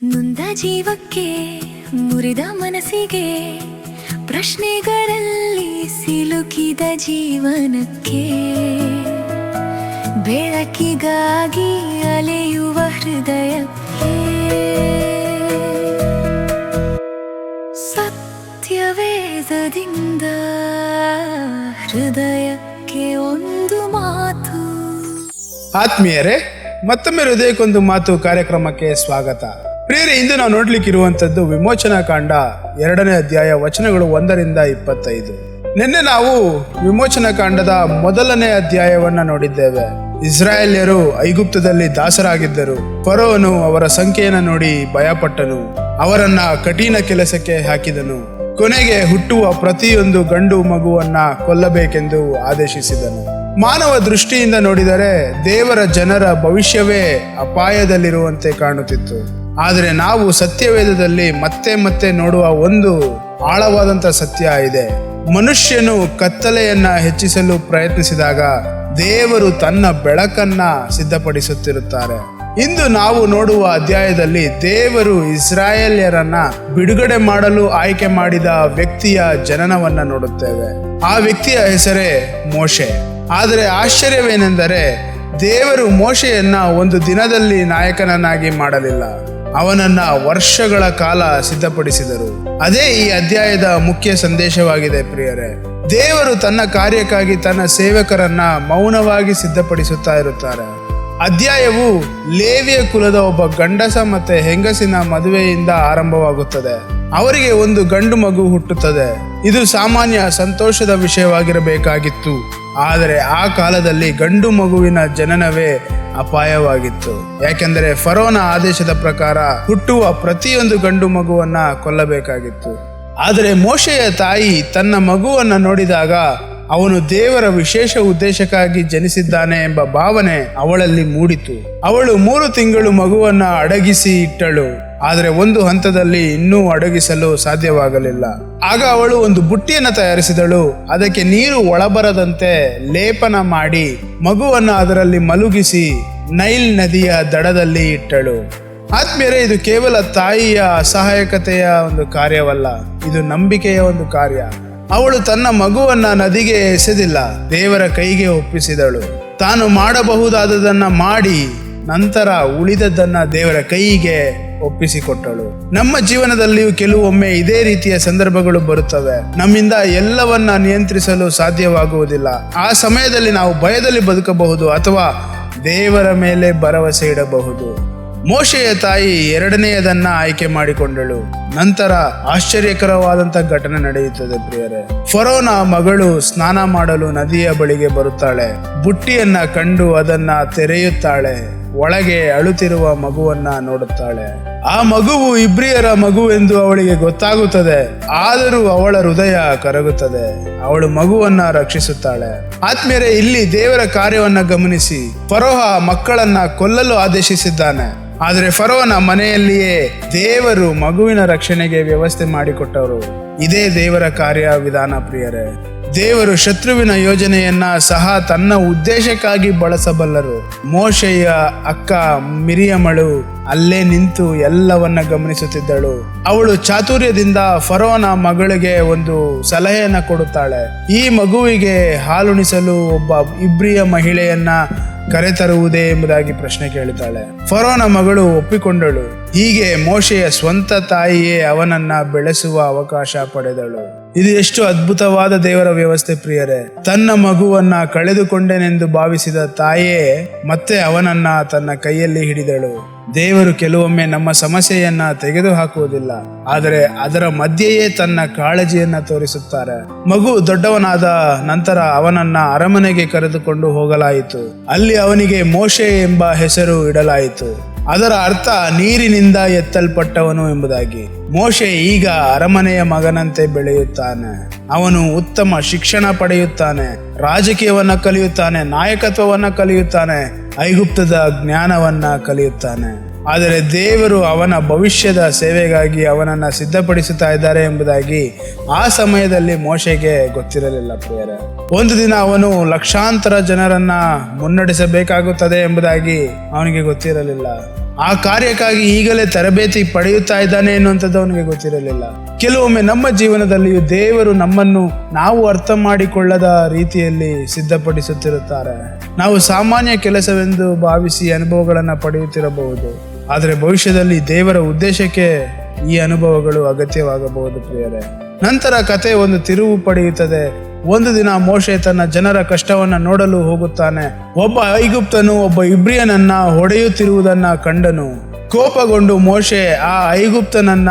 ನೊಂದ ಜೀವಕ್ಕೆ ಮುರಿದ ಮನಸ್ಸಿಗೆ ಪ್ರಶ್ನೆಗಳಲ್ಲಿ ಸಿಲುಕಿದ ಜೀವನಕ್ಕೆ ಬೆಳಕಿಗಾಗಿ ಅಲೆಯುವ ಹೃದಯಕ್ಕೆ ಸತ್ಯವೇದದಿಂದ ಹೃದಯಕ್ಕೆ ಒಂದು ಮಾತು. ಆತ್ಮೀಯರೇ, ಮತ್ತೊಮ್ಮೆ ಹೃದಯಕ್ಕೊಂದು ಮಾತು ಕಾರ್ಯಕ್ರಮಕ್ಕೆ ಸ್ವಾಗತ. ಪ್ರಿಯರೇ, ಇಂದು ನಾವು ನೋಡ್ಲಿಕ್ಕಿರುವಂಥದ್ದು ವಿಮೋಚನಾ ಕಾಂಡ 2ನೇ ಅಧ್ಯಾಯ ವಚನಗಳು 1ರಿಂದ 25. ನಿನ್ನೆ ನಾವು ವಿಮೋಚನಾ ಕಾಂಡದ 1ನೇ ಅಧ್ಯಾಯವನ್ನ ನೋಡಿದ್ದೇವೆ. ಇಸ್ರಾಯೇಲ್ಯರು ಐಗುಪ್ತದಲ್ಲಿ ದಾಸರಾಗಿದ್ದರು. ಫರೋವನು ಅವರ ಸಂಖ್ಯೆಯನ್ನು ನೋಡಿ ಭಯಪಟ್ಟನು, ಅವರನ್ನ ಕಠಿಣ ಕೆಲಸಕ್ಕೆ ಹಾಕಿದನು. ಕೊನೆಗೆ ಹುಟ್ಟುವ ಪ್ರತಿಯೊಂದು ಗಂಡು ಮಗುವನ್ನ ಕೊಲ್ಲಬೇಕೆಂದು ಆದೇಶಿಸಿದನು. ಮಾನವ ದೃಷ್ಟಿಯಿಂದ ನೋಡಿದರೆ ದೇವರ ಜನರ ಭವಿಷ್ಯವೇ ಅಪಾಯದಲ್ಲಿರುವಂತೆ ಕಾಣುತ್ತಿತ್ತು. ಆದರೆ ನಾವು ಸತ್ಯವೇದದಲ್ಲಿ ಮತ್ತೆ ಮತ್ತೆ ನೋಡುವ ಒಂದು ಆಳವಾದಂತ ಸತ್ಯ ಇದೆ. ಮನುಷ್ಯನು ಕತ್ತಲೆಯನ್ನ ಹೆಚ್ಚಿಸಲು ಪ್ರಯತ್ನಿಸಿದಾಗ ದೇವರು ತನ್ನ ಬೆಳಕನ್ನ ಸಿದ್ಧಪಡಿಸುತ್ತಿರುತ್ತಾರೆ. ಇಂದು ನಾವು ನೋಡುವ ಅಧ್ಯಾಯದಲ್ಲಿ ದೇವರು ಇಸ್ರಾಯೇಲ್ಯರನ್ನ ಬಿಡುಗಡೆ ಮಾಡಲು ಆಯ್ಕೆ ಮಾಡಿದ ವ್ಯಕ್ತಿಯ ಜನನವನ್ನ ನೋಡುತ್ತೇವೆ. ಆ ವ್ಯಕ್ತಿಯ ಹೆಸರೇ ಮೋಶೆ. ಆದರೆ ಆಶ್ಚರ್ಯವೇನೆಂದರೆ ದೇವರು ಮೋಶೆಯನ್ನ ಒಂದು ದಿನದಲ್ಲಿ ನಾಯಕನನ್ನಾಗಿ ಮಾಡಲಿಲ್ಲ, ಅವನನ್ನ ವರ್ಷಗಳ ಕಾಲ ಸಿದ್ಧಪಡಿಸಿದರು. ಅದೇ ಈ ಅಧ್ಯಾಯದ ಮುಖ್ಯ ಸಂದೇಶವಾಗಿದೆ. ಪ್ರಿಯರೇ, ದೇವರು ತನ್ನ ಕಾರ್ಯಕ್ಕಾಗಿ ತನ್ನ ಸೇವಕರನ್ನ ಮೌನವಾಗಿ ಸಿದ್ಧಪಡಿಸುತ್ತಾ ಇರುತ್ತಾರೆ. ಅಧ್ಯಾಯವು ಲೇವಿಯ ಕುಲದ ಒಬ್ಬ ಗಂಡಸ ಮತ್ತೆ ಹೆಂಗಸಿನ ಮದುವೆಯಿಂದ ಆರಂಭವಾಗುತ್ತದೆ. ಅವರಿಗೆ ಒಂದು ಗಂಡು ಮಗು ಹುಟ್ಟುತ್ತದೆ. ಇದು ಸಾಮಾನ್ಯ ಸಂತೋಷದ ವಿಷಯವಾಗಿರಬೇಕಾಗಿತ್ತು. ಆದರೆ ಆ ಕಾಲದಲ್ಲಿ ಗಂಡು ಮಗುವಿನ ಜನನವೇ ಅಪಾಯವಾಗಿತ್ತು. ಯಾಕೆಂದರೆ ಫರೋನ ಆದೇಶದ ಪ್ರಕಾರ ಹುಟ್ಟುವ ಪ್ರತಿಯೊಂದು ಗಂಡು ಮಗುವನ್ನ ಕೊಲ್ಲಬೇಕಾಗಿತ್ತು. ಆದರೆ ಮೋಶೆಯ ತಾಯಿ ತನ್ನ ಮಗುವನ್ನ ನೋಡಿದಾಗ ಅವನು ದೇವರ ವಿಶೇಷ ಉದ್ದೇಶಕ್ಕಾಗಿ ಜನಿಸಿದ್ದಾನೆ ಎಂಬ ಭಾವನೆ ಅವಳಲ್ಲಿ ಮೂಡಿತು. ಅವಳು 3 ತಿಂಗಳು ಮಗುವನ್ನ ಅಡಗಿಸಿ ಇಟ್ಟಳು. ಆದರೆ ಒಂದು ಹಂತದಲ್ಲಿ ಇನ್ನೂ ಅಡಗಿಸಲು ಸಾಧ್ಯವಾಗಲಿಲ್ಲ. ಆಗ ಅವಳು ಒಂದು ಬುಟ್ಟಿಯನ್ನು ತಯಾರಿಸಿದಳು. ಅದಕ್ಕೆ ನೀರು ಒಳಬರದಂತೆ ಲೇಪನ ಮಾಡಿ ಮಗುವನ್ನ ಅದರಲ್ಲಿ ಮಲಗಿಸಿ ನೈಲ್ ನದಿಯ ದಡದಲ್ಲಿ ಇಟ್ಟಳು. ಆದ್ಮೇಲೆ ಇದು ಕೇವಲ ತಾಯಿಯ ಅಸಹಾಯಕತೆಯ ಒಂದು ಕಾರ್ಯವಲ್ಲ, ಇದು ನಂಬಿಕೆಯ ಒಂದು ಕಾರ್ಯ. ಅವಳು ತನ್ನ ಮಗುವನ್ನ ನದಿಗೆ ಎಸೆದಿಲ್ಲ, ದೇವರ ಕೈಗೆ ಒಪ್ಪಿಸಿದಳು. ತಾನು ಮಾಡಬಹುದಾದದನ್ನ ಮಾಡಿ ನಂತರ ಉಳಿದದ್ದನ್ನ ದೇವರ ಕೈಗೆ ಒಪ್ಪಿಸಿಕೊಟ್ಟಳು. ನಮ್ಮ ಜೀವನದಲ್ಲಿಯೂ ಕೆಲವೊಮ್ಮೆ ಇದೇ ರೀತಿಯ ಸಂದರ್ಭಗಳು ಬರುತ್ತವೆ. ನಮ್ಮಿಂದ ಎಲ್ಲವನ್ನ ನಿಯಂತ್ರಿಸಲು ಸಾಧ್ಯವಾಗುವುದಿಲ್ಲ. ಆ ಸಮಯದಲ್ಲಿ ನಾವು ಭಯದಲ್ಲಿ ಬದುಕಬಹುದು ಅಥವಾ ದೇವರ ಮೇಲೆ ಭರವಸೆ ಇಡಬಹುದು. ಮೋಶೆಯ ತಾಯಿ 2ನೇಯದನ್ನ ಆಯ್ಕೆ ಮಾಡಿಕೊಂಡಳು. ನಂತರ ಆಶ್ಚರ್ಯಕರವಾದಂತ ಘಟನೆ ನಡೆಯುತ್ತದೆ. ಪ್ರಿಯರೇ, ಫರೋನ ಮಗಳು ಸ್ನಾನ ಮಾಡಲು ನದಿಯ ಬಳಿಗೆ ಬರುತ್ತಾಳೆ. ಬುಟ್ಟಿಯನ್ನ ಕಂಡು ಅದನ್ನ ತೆರೆಯುತ್ತಾಳೆ. ಒಳಗೆ ಅಳುತ್ತಿರುವ ಮಗುವನ್ನ ನೋಡುತ್ತಾಳೆ. ಆ ಮಗುವು ಇಬ್ರಿಯರ ಮಗು ಎಂದು ಅವಳಿಗೆ ಗೊತ್ತಾಗುತ್ತದೆ. ಆದರೂ ಅವಳ ಹೃದಯ ಕರಗುತ್ತದೆ. ಅವಳು ಮಗುವನ್ನ ರಕ್ಷಿಸುತ್ತಾಳೆ. ಆದ್ಮೇಲೆ ಇಲ್ಲಿ ದೇವರ ಕಾರ್ಯವನ್ನ ಗಮನಿಸಿ, ಫರೋಹ ಮಕ್ಕಳನ್ನ ಕೊಲ್ಲಲು ಆದೇಶಿಸಿದ್ದಾನೆ. ಆದರೆ ಫರೋನ ಮನೆಯಲ್ಲಿಯೇ ದೇವರು ಮಗುವಿನ ರಕ್ಷಣೆಗೆ ವ್ಯವಸ್ಥೆ ಮಾಡಿಕೊಟ್ಟವರು. ಇದೇ ದೇವರ ಕಾರ್ಯ ವಿಧಾನ. ಪ್ರಿಯರೇ, ದೇವರು ಶತ್ರುವಿನ ಯೋಜನೆಯನ್ನ ಸಹ ತನ್ನ ಉದ್ದೇಶಕ್ಕಾಗಿ ಬಳಸಬಲ್ಲರು. ಮೋಶೆಯ ಅಕ್ಕ ಮಿರಿಯಮಳು ಅಲ್ಲೇ ನಿಂತು ಎಲ್ಲವನ್ನ ಗಮನಿಸುತ್ತಿದ್ದಳು. ಅವಳು ಚಾತುರ್ಯದಿಂದ ಫರೋನ ಮಗಳಿಗೆ ಒಂದು ಸಲಹೆಯನ್ನ ಕೊಡುತ್ತಾಳೆ. ಈ ಮಗುವಿಗೆ ಹಾಲುಣಿಸಲು ಒಬ್ಬ ಇಬ್ರಿಯ ಮಹಿಳೆಯನ್ನ ಕರೆತರುವುದೇ ಎಂಬುದಾಗಿ ಪ್ರಶ್ನೆ ಕೇಳುತ್ತಾಳೆ. ಫರೋನ ಮಗಳು ಒಪ್ಪಿಕೊಂಡಳು. ಹೀಗೆ ಮೋಶೆಯ ಸ್ವಂತ ತಾಯಿಯೇ ಅವನನ್ನ ಬೆಳೆಸುವ ಅವಕಾಶ ಪಡೆದಳು. ಇದು ಎಷ್ಟು ಅದ್ಭುತವಾದ ದೇವರ ವ್ಯವಸ್ಥೆ. ಪ್ರಿಯರೇ, ತನ್ನ ಮಗುವನ್ನ ಕಳೆದುಕೊಂಡೆನೆಂದು ಭಾವಿಸಿದ ತಾಯಿಯೇ ಮತ್ತೆ ಅವನನ್ನ ತನ್ನ ಕೈಯಲ್ಲಿ ಹಿಡಿದಳು. ದೇವರು ಕೆಲವೊಮ್ಮೆ ನಮ್ಮ ಸಮಸ್ಯೆಯನ್ನ ತೆಗೆದು ಹಾಕುವುದಿಲ್ಲ, ಆದರೆ ಅದರ ಮಧ್ಯೆಯೇ ತನ್ನ ಕಾಳಜಿಯನ್ನ ತೋರಿಸುತ್ತಾರೆ. ಮಗು ದೊಡ್ಡವನಾದ ನಂತರ ಅವನನ್ನ ಅರಮನೆಗೆ ಕರೆದುಕೊಂಡು ಹೋಗಲಾಯಿತು. ಅಲ್ಲಿ ಅವನಿಗೆ ಮೋಶೆ ಎಂಬ ಹೆಸರು ಇಡಲಾಯಿತು. ಅದರ ಅರ್ಥ ನೀರಿನಿಂದ ಎತ್ತಲ್ಪಟ್ಟವನು ಎಂಬುದಾಗಿ. ಮೋಶೆ ಈಗ ಅರಮನೆಯ ಮಗನಂತೆ ಬೆಳೆಯುತ್ತಾನೆ. ಅವನು ಉತ್ತಮ ಶಿಕ್ಷಣ ಪಡೆಯುತ್ತಾನೆ, ರಾಜಕೀಯವನ್ನ ಕಲಿಯುತ್ತಾನೆ, ನಾಯಕತ್ವವನ್ನ ಕಲಿಯುತ್ತಾನೆ, ಐಗುಪ್ತದ ಜ್ಞಾನವನ್ನ ಕಲಿಯುತ್ತಾನೆ. ಆದರೆ ದೇವರು ಅವನ ಭವಿಷ್ಯದ ಸೇವೆಗಾಗಿ ಅವನನ್ನ ಸಿದ್ಧಪಡಿಸುತ್ತಾ ಇದ್ದಾರೆ ಎಂಬುದಾಗಿ ಆ ಸಮಯದಲ್ಲಿ ಮೋಶೆಗೆ ಗೊತ್ತಿರಲಿಲ್ಲ. ಪ್ರಿಯರೇ, ಒಂದು ದಿನ ಅವನು ಲಕ್ಷಾಂತರ ಜನರನ್ನ ಮುನ್ನಡೆಸಬೇಕಾಗುತ್ತದೆ ಎಂಬುದಾಗಿ ಅವನಿಗೆ ಗೊತ್ತಿರಲಿಲ್ಲ. ಆ ಕಾರ್ಯಕ್ಕಾಗಿ ಈಗಲೇ ತರಬೇತಿ ಪಡೆಯುತ್ತಾ ಇದ್ದಾನೆ ಎನ್ನುವಂಥದ್ದು ಅವನಿಗೆ ಗೊತ್ತಿರಲಿಲ್ಲ. ಕೆಲವೊಮ್ಮೆ ನಮ್ಮ ಜೀವನದಲ್ಲಿಯೂ ದೇವರು ನಮ್ಮನ್ನು ನಾವು ಅರ್ಥ ಮಾಡಿಕೊಳ್ಳದ ರೀತಿಯಲ್ಲಿ ಸಿದ್ಧಪಡಿಸುತ್ತಿರುತ್ತಾರೆ. ನಾವು ಸಾಮಾನ್ಯ ಕೆಲಸವೆಂದು ಭಾವಿಸಿ ಅನುಭವಗಳನ್ನು ಪಡೆಯುತ್ತಿರಬಹುದು, ಆದರೆ ಭವಿಷ್ಯದಲ್ಲಿ ದೇವರ ಉದ್ದೇಶಕ್ಕೆ ಈ ಅನುಭವಗಳು ಅಗತ್ಯವಾಗಬಹುದು ಪ್ರಿಯರೇ. ನಂತರ ಕತೆ ಒಂದು ತಿರುವು ಪಡೆಯುತ್ತದೆ. ಒಂದು ದಿನ ಮೋಶೆ ತನ್ನ ಜನರ ಕಷ್ಟವನ್ನ ನೋಡಲು ಹೋಗುತ್ತಾನೆ. ಒಬ್ಬ ಐಗುಪ್ತನು ಒಬ್ಬ ಇಬ್ರಿಯನನ್ನ ಹೊಡೆಯುತ್ತಿರುವುದನ್ನ ಕಂಡನು. ಕೋಪಗೊಂಡು ಮೋಶೆ ಆ ಐಗುಪ್ತನನ್ನ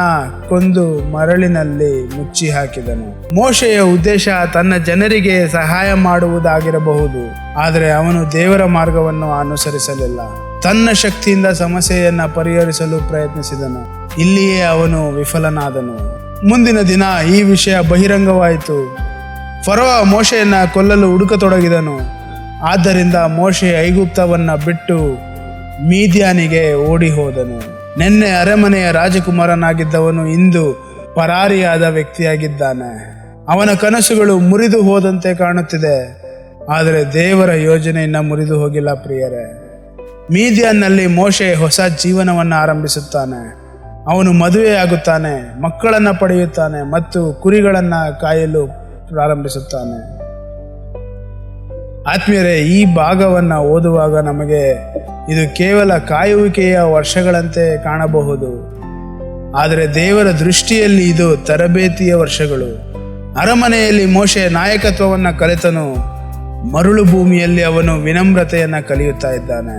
ಕೊಂದು ಮರಳಿನಲ್ಲಿ ಮುಚ್ಚಿ ಹಾಕಿದನು. ಮೋಶೆಯ ಉದ್ದೇಶ ತನ್ನ ಜನರಿಗೆ ಸಹಾಯ ಮಾಡುವುದಾಗಿರಬಹುದು, ಆದರೆ ಅವನು ದೇವರ ಮಾರ್ಗವನ್ನು ಅನುಸರಿಸಲಿಲ್ಲ. ತನ್ನ ಶಕ್ತಿಯಿಂದ ಸಮಸ್ಯೆಯನ್ನ ಪರಿಹರಿಸಲು ಪ್ರಯತ್ನಿಸಿದನು. ಇಲ್ಲಿಯೇ ಅವನು ವಿಫಲನಾದನು. ಮುಂದಿನ ದಿನ ಈ ವಿಷಯ ಬಹಿರಂಗವಾಯಿತು. ಫರೋಹ ಮೋಶೆಯನ್ನ ಕೊಲ್ಲಲು ಹುಡುಕತೊಡಗಿದನು. ಆದ್ದರಿಂದ ಮೋಶೆ ಐಗುಪ್ತವನ್ನ ಬಿಟ್ಟು ಮೀದ್ಯಾನಿಗೆ ಓಡಿ ಹೋದನು. ನಿನ್ನೆ ಅರಮನೆಯ ರಾಜಕುಮಾರನಾಗಿದ್ದವನು ಇಂದು ಪರಾರಿಯಾದ ವ್ಯಕ್ತಿಯಾಗಿದ್ದಾನೆ. ಅವನ ಕನಸುಗಳು ಮುರಿದು ಹೋದಂತೆ ಕಾಣುತ್ತಿದೆ, ಆದರೆ ದೇವರ ಯೋಜನೆಯನ್ನ ಮುರಿದು ಹೋಗಿಲ್ಲ ಪ್ರಿಯರೇ. ಮೀದ್ಯಾನ್ನಲ್ಲಿ ಮೋಶೆ ಹೊಸ ಜೀವನವನ್ನು ಆರಂಭಿಸುತ್ತಾನೆ. ಅವನು ಮದುವೆಯಾಗುತ್ತಾನೆ, ಮಕ್ಕಳನ್ನು ಪಡೆಯುತ್ತಾನೆ ಮತ್ತು ಕುರಿಗಳನ್ನು ಕಾಯಲು ಪ್ರಾರಂಭಿಸುತ್ತಾನೆ. ಆತ್ಮೀಯರೇ, ಈ ಭಾಗವನ್ನು ಓದುವಾಗ ನಮಗೆ ಇದು ಕೇವಲ ಕಾಯುವಿಕೆಯ ವರ್ಷಗಳಂತೆ ಕಾಣಬಹುದು, ಆದರೆ ದೇವರ ದೃಷ್ಟಿಯಲ್ಲಿ ಇದು ತರಬೇತಿಯ ವರ್ಷಗಳು. ಅರಮನೆಯಲ್ಲಿ ಮೋಶೆ ನಾಯಕತ್ವವನ್ನು ಕಲಿತನು. ಮರುಳು ಭೂಮಿಯಲ್ಲಿ ಅವನು ವಿನಮ್ರತೆಯನ್ನು ಕಲಿಯುತ್ತಾ ಇದ್ದಾನೆ.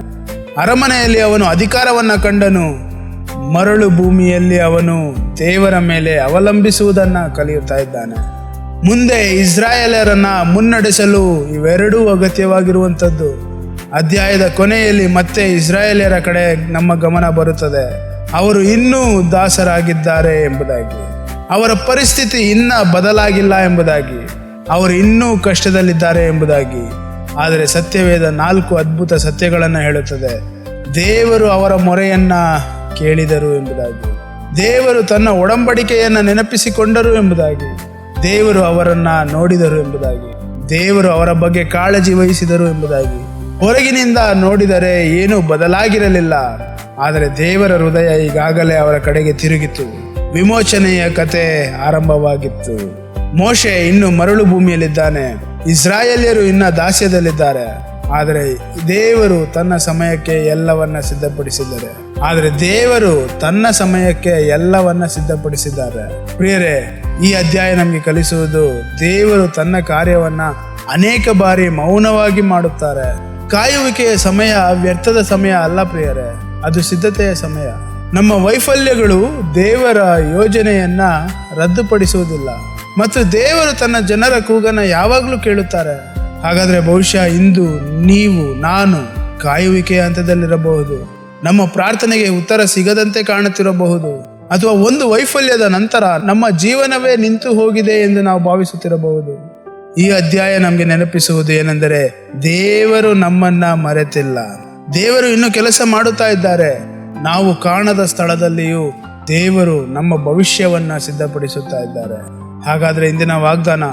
ಅರಮನೆಯಲ್ಲಿ ಅವನು ಅಧಿಕಾರವನ್ನು ಕಂಡನು. ಮರಳು ಭೂಮಿಯಲ್ಲಿ ಅವನು ದೇವರ ಮೇಲೆ ಅವಲಂಬಿಸುವುದನ್ನು ಕಲಿಯುತ್ತಾ ಇದ್ದಾನೆ. ಮುಂದೆ ಇಸ್ರಾಯೇಲರನ್ನ ಮುನ್ನಡೆಸಲು ಇವೆರಡೂ ಅಗತ್ಯವಾಗಿರುವಂಥದ್ದು. ಅಧ್ಯಾಯದ ಕೊನೆಯಲ್ಲಿ ಮತ್ತೆ ಇಸ್ರಾಯೇಲರ ಕಡೆ ನಮ್ಮ ಗಮನ ಬರುತ್ತದೆ. ಅವರು ಇನ್ನೂ ದಾಸರಾಗಿದ್ದಾರೆ ಎಂಬುದಾಗಿ, ಅವರ ಪರಿಸ್ಥಿತಿ ಇನ್ನ ಬದಲಾಗಿಲ್ಲ ಎಂಬುದಾಗಿ, ಅವರು ಇನ್ನೂ ಕಷ್ಟದಲ್ಲಿದ್ದಾರೆ ಎಂಬುದಾಗಿ. ಆದರೆ ಸತ್ಯವೇದ 4 ಅದ್ಭುತ ಸತ್ಯಗಳನ್ನು ಹೇಳುತ್ತದೆ. ದೇವರು ಅವರ ಮೊರೆಯನ್ನ ಕೇಳಿದರು ಎಂಬುದಾಗಿ, ದೇವರು ತನ್ನ ಒಡಂಬಡಿಕೆಯನ್ನು ನೆನಪಿಸಿಕೊಂಡರು ಎಂಬುದಾಗಿ, ದೇವರು ಅವರನ್ನ ನೋಡಿದರು ಎಂಬುದಾಗಿ, ದೇವರು ಅವರ ಬಗ್ಗೆ ಕಾಳಜಿ ವಹಿಸಿದರು ಎಂಬುದಾಗಿ. ಹೊರಗಿನಿಂದ ನೋಡಿದರೆ ಏನೂ ಬದಲಾಗಿರಲಿಲ್ಲ, ಆದರೆ ದೇವರ ಹೃದಯ ಈಗಾಗಲೇ ಅವರ ಕಡೆಗೆ ತಿರುಗಿತು. ವಿಮೋಚನೆಯ ಕತೆ ಆರಂಭವಾಗಿತ್ತು. ಮೋಶೆ ಇನ್ನು ಮರಳು ಭೂಮಿಯಲ್ಲಿದ್ದಾನೆ, ಇಸ್ರಾಯೇಲ್ಯರು ಇನ್ನ ದಾಸ್ಯದಲ್ಲಿದ್ದಾರೆ. ಆದರೆ ದೇವರು ತನ್ನ ಸಮಯಕ್ಕೆ ಎಲ್ಲವನ್ನ ಸಿದ್ಧಪಡಿಸಿದ್ದಾರೆ. ಪ್ರಿಯರೇ, ಈ ಅಧ್ಯಾಯ ನಮಗೆ ಕಲಿಸುವುದು ದೇವರು ತನ್ನ ಕಾರ್ಯವನ್ನ ಅನೇಕ ಬಾರಿ ಮೌನವಾಗಿ ಮಾಡುತ್ತಾರೆ. ಕಾಯುವಿಕೆಯ ಸಮಯ ವ್ಯರ್ಥದ ಸಮಯ ಅಲ್ಲ ಪ್ರಿಯರೇ, ಅದು ಸಿದ್ಧತೆಯ ಸಮಯ. ನಮ್ಮ ವೈಫಲ್ಯಗಳು ದೇವರ ಯೋಜನೆಯನ್ನ ರದ್ದುಪಡಿಸುವುದಿಲ್ಲ ಮತ್ತು ದೇವರು ತನ್ನ ಜನರ ಕೂಗನ್ನು ಯಾವಾಗಲೂ ಕೇಳುತ್ತಾರೆ. ಹಾಗಾದ್ರೆ ಬಹುಶಃ ಇಂದು ನೀವು ನಾನು ಕಾಯುವಿಕೆಯ ಹಂತದಲ್ಲಿರಬಹುದು. ನಮ್ಮ ಪ್ರಾರ್ಥನೆಗೆ ಉತ್ತರ ಸಿಗದಂತೆ ಕಾಣುತ್ತಿರಬಹುದು, ಅಥವಾ ಒಂದು ವೈಫಲ್ಯದ ನಂತರ ನಮ್ಮ ಜೀವನವೇ ನಿಂತು ಹೋಗಿದೆ ಎಂದು ನಾವು ಭಾವಿಸುತ್ತಿರಬಹುದು. ಈ ಅಧ್ಯಾಯ ನಮಗೆ ನೆನಪಿಸುವುದು ಏನೆಂದರೆ, ದೇವರು ನಮ್ಮನ್ನ ಮರೆತಿಲ್ಲ. ದೇವರು ಇನ್ನೂ ಕೆಲಸ ಮಾಡುತ್ತಾ ಇದ್ದಾರೆ. ನಾವು ಕಾಣದ ಸ್ಥಳದಲ್ಲಿಯೂ ದೇವರು ನಮ್ಮ ಭವಿಷ್ಯವನ್ನ ಸಿದ್ಧಪಡಿಸುತ್ತಾ ಇದ್ದಾರೆ. ಹಾಗಾದ್ರೆ ಇಂದಿನ ವಾಗ್ದಾನ,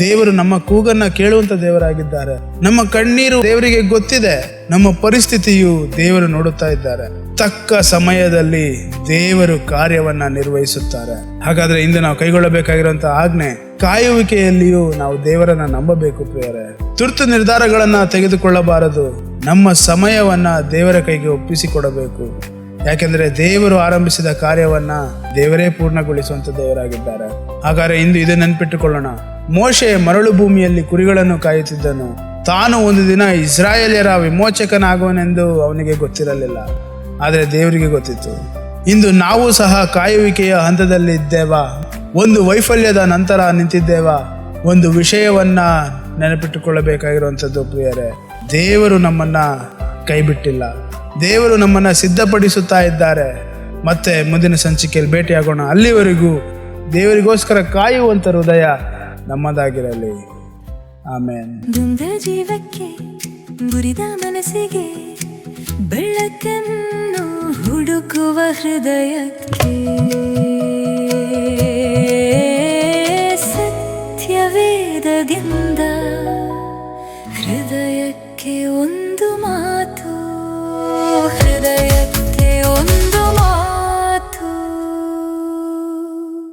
ದೇವರು ನಮ್ಮ ಕೂಗನ್ನ ಕೇಳುವಂತ ದೇವರಾಗಿದ್ದಾರೆ. ನಮ್ಮ ಕಣ್ಣೀರು ದೇವರಿಗೆ ಗೊತ್ತಿದೆ. ನಮ್ಮ ಪರಿಸ್ಥಿತಿಯು ದೇವರು ನೋಡುತ್ತಾ ಇದ್ದಾರೆ. ತಕ್ಕ ಸಮಯದಲ್ಲಿ ದೇವರು ಕಾರ್ಯವನ್ನ ನಿರ್ವಹಿಸುತ್ತಾರೆ. ಹಾಗಾದ್ರೆ ಇಂದು ನಾವು ಕೈಗೊಳ್ಳಬೇಕಾಗಿರುವಂತಹ ಆಜ್ಞೆ, ಕಾಯುವಿಕೆಯಲ್ಲಿಯೂ ನಾವು ದೇವರನ್ನ ನಂಬಬೇಕು ಪ್ರಿಯರೇ. ತುರ್ತು ನಿರ್ಧಾರಗಳನ್ನ ತೆಗೆದುಕೊಳ್ಳಬಾರದು. ನಮ್ಮ ಸಮಯವನ್ನ ದೇವರ ಕೈಗೆ ಒಪ್ಪಿಸಿಕೊಡಬೇಕು. ಯಾಕೆಂದ್ರೆ ದೇವರು ಆರಂಭಿಸಿದ ಕಾರ್ಯವನ್ನ ದೇವರೇ ಪೂರ್ಣಗೊಳಿಸುವಂತ ದೇವರಾಗಿದ್ದಾರೆ. ಹಾಗಾದ್ರೆ ಇಂದು ಇದು ನೆನಪಿಟ್ಟುಕೊಳ್ಳೋಣ. ಮೋಶೆ ಮರಳು ಭೂಮಿಯಲ್ಲಿ ಕುರಿಗಳನ್ನು ಕಾಯುತ್ತಿದ್ದನು. ತಾನು ಒಂದು ದಿನ ಇಸ್ರಾಯೇಲ್ಯರ ವಿಮೋಚಕನಾಗುವನೆಂದು ಅವನಿಗೆ ಗೊತ್ತಿರಲಿಲ್ಲ, ಆದರೆ ದೇವರಿಗೆ ಗೊತ್ತಿತ್ತು. ಇಂದು ನಾವು ಸಹ ಕಾಯುವಿಕೆಯ ಹಂತದಲ್ಲಿ ಇದ್ದೇವಾ? ಒಂದು ವೈಫಲ್ಯದ ನಂತರ ನಿಂತಿದ್ದೇವಾ? ಒಂದು ವಿಷಯವನ್ನ ನೆನಪಿಟ್ಟುಕೊಳ್ಳಬೇಕಾಗಿರುವಂಥದ್ದು ಪ್ರಿಯರೇ, ದೇವರು ನಮ್ಮನ್ನ ಕೈಬಿಟ್ಟಿಲ್ಲ. ದೇವರು ನಮ್ಮನ್ನ ಸಿದ್ಧಪಡಿಸುತ್ತಾ ಇದ್ದಾರೆ. ಮತ್ತೆ ಮುಂದಿನ ಸಂಚಿಕೆಯಲ್ಲಿ ಭೇಟಿಯಾಗೋಣ. ಅಲ್ಲಿವರೆಗೂ ದೇವರಿಗೋಸ್ಕರ ಕಾಯುವಂತ ಹೃದಯ ನಮ್ಮದಾಗಿರಲಿ. ಆಮೇನ್. ದುಂದ ಜೀವಕ್ಕೆ ಮುರಿದ ಮನಸ್ಸಿಗೆ ಬೆಳಕನ್ನು ಹುಡುಕುವ ಹೃದಯಕ್ಕೆ